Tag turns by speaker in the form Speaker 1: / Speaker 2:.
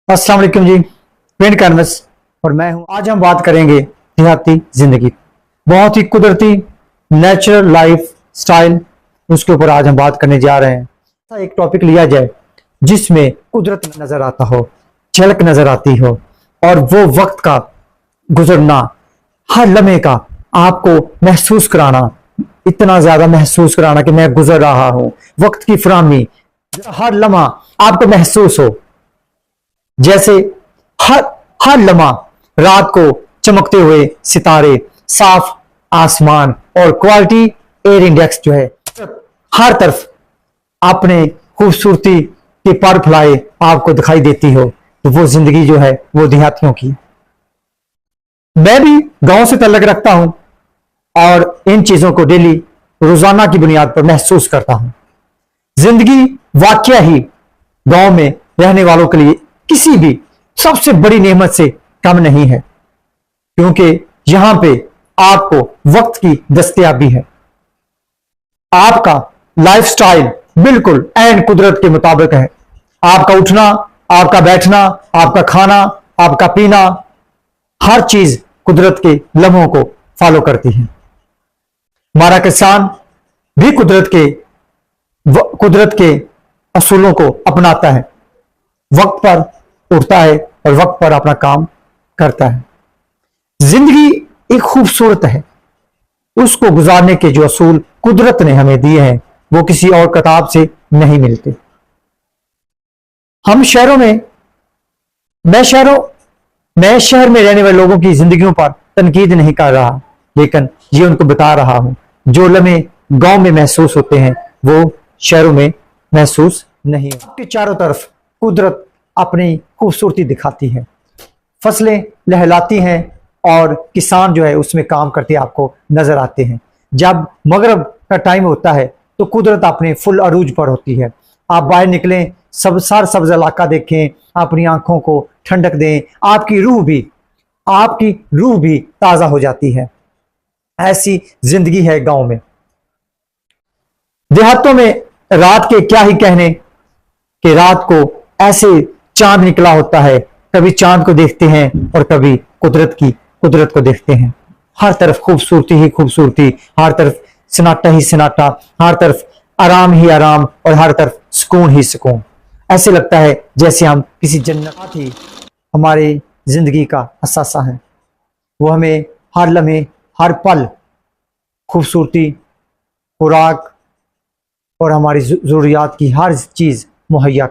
Speaker 1: अस्सलाम वालेकुम जी। Paint canvas और मैं हूं। आज हम बात करेंगे देहाती जिंदगी, बहुत ही कुदरती नेचुरल लाइफ स्टाइल, उसके ऊपर आज हम बात करने जा रहे हैं। ऐसा एक टॉपिक लिया जाए जिसमें कुदरत नजर आता हो, झलक नजर आती हो, और वो वक्त का गुजरना, हर लम्हे का आपको महसूस कराना, इतना ज्यादा महसूस कराना कि मैं गुजर रहा हूं। वक्त की फराहमी, हर लम्हा आपको महसूस हो जैसे हर हर लम्हा रात को चमकते हुए सितारे, साफ आसमान और क्वालिटी एयर इंडेक्स जो है हर तरफ अपने खूबसूरती के पर फैलाए आपको दिखाई देती हो। तो वो जिंदगी जो है वो देहातियों की। मैं भी गांव से ताल्लुक रखता हूं और इन चीजों को डेली रोजाना की बुनियाद पर महसूस करता हूं। जिंदगी वाकया ही गांव में रहने वालों के लिए किसी भी सबसे बड़ी नेमत से कम नहीं है, क्योंकि यहां पे आपको वक्त की दस्तयाबी है। आपका लाइफस्टाइल बिल्कुल एंड कुदरत के मुताबिक है। आपका उठना, आपका बैठना, आपका खाना, आपका पीना, हर चीज कुदरत के लम्हों को फॉलो करती है। हमारा किसान भी कुदरत के असूलों को अपनाता है, वक्त पर उठता है और वक्त पर अपना काम करता है। जिंदगी एक खूबसूरत है, उसको गुजारने के जो असूल कुदरत ने हमें दिए हैं वो किसी और किताब से नहीं मिलते। हम शहरों में मैं शहर में रहने वाले लोगों की जिंदगियों पर तनकीद नहीं कर रहा, लेकिन ये उनको बता रहा हूं जो लम्हे गांव में महसूस होते हैं वो शहरों में महसूस नहीं। आपके चारों तरफ कुदरत अपनी खूबसूरती दिखाती है, फसलें लहलाती हैं और किसान जो है उसमें काम करते आपको नजर आते हैं। जब मगरब का टाइम होता है तो कुदरत अपने फुल अरूज पर होती है। आप बाहर निकलें, सर सब्ज इलाका देखें, अपनी आंखों को ठंडक दें, आपकी रूह भी ताजा हो जाती है। ऐसी जिंदगी है गांव में। देहातों में रात के क्या ही कहने कि रात को ऐसे चांद निकला होता है, कभी चांद को देखते हैं और कभी कुदरत को देखते हैं। हर तरफ खूबसूरती ही खूबसूरती, हर तरफ सन्नाटा ही सन्नाटा, हर तरफ आराम ही आराम और हर तरफ सुकून ही सुकून। ऐसे लगता है जैसे हम किसी जन्नत ही हमारे जिंदगी का असासा है। वो हमें हर लम्हे, हर पल खूबसूरती, खुराक और हमारी जरूरियात की हर चीज मुहैया